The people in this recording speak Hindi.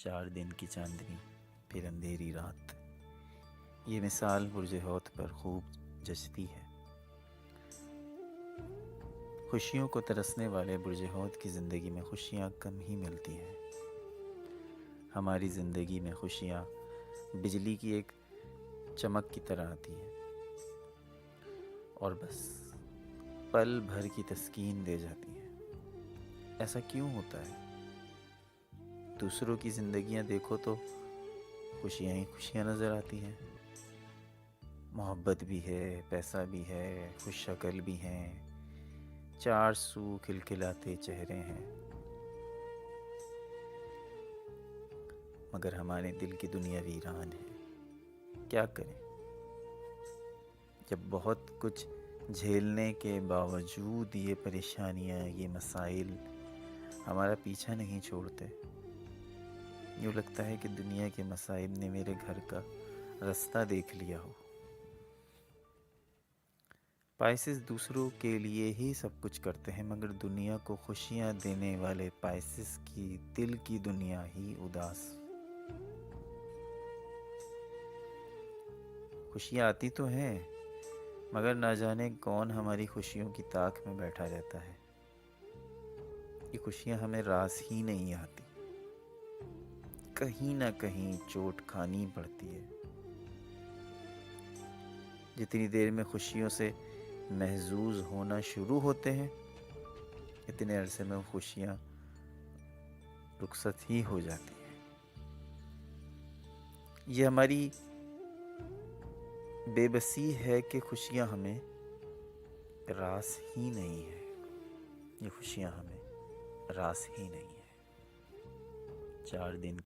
4 दिन की चांदनी फिर अंधेरी रात, ये मिसाल बुर्ज हौत पर खूब जचती है। खुशियों को तरसने वाले बुर्ज हौत की ज़िंदगी में खुशियाँ कम ही मिलती हैं। हमारी ज़िंदगी में खुशियाँ बिजली की एक चमक की तरह आती हैं और बस पल भर की तस्कीन दे जाती हैं। ऐसा क्यों होता है? दूसरों की ज़िंदगियाँ देखो तो खुशियाँ ही खुशियाँ नज़र आती हैं। मोहब्बत भी है, पैसा भी है, खुश शक्ल भी हैं, 4 सू खिलखिलाते चेहरे हैं, मगर हमारे दिल की दुनिया वीरान है। क्या करें जब बहुत कुछ झेलने के बावजूद ये परेशानियाँ, ये मसाइल हमारा पीछा नहीं छोड़ते। यूँ लगता है कि दुनिया के मसाइब ने मेरे घर का रास्ता देख लिया हो। पाइसेस दूसरों के लिए ही सब कुछ करते हैं, मगर दुनिया को खुशियाँ देने वाले पाइसेस की दिल की दुनिया ही उदास। खुशियाँ आती तो हैं, मगर ना जाने कौन हमारी खुशियों की ताक में बैठा रहता है। ये खुशियाँ हमें रास ही नहीं आती, कहीं ना कहीं चोट खानी पड़ती है। जितनी देर में खुशियों से महजूज होना शुरू होते हैं, इतने अरसे में खुशियाँ रुखसत ही हो जाती हैं। ये हमारी बेबसी है कि खुशियाँ हमें रास ही नहीं है। ये खुशियाँ हमें रास ही नहीं है। 4 दिन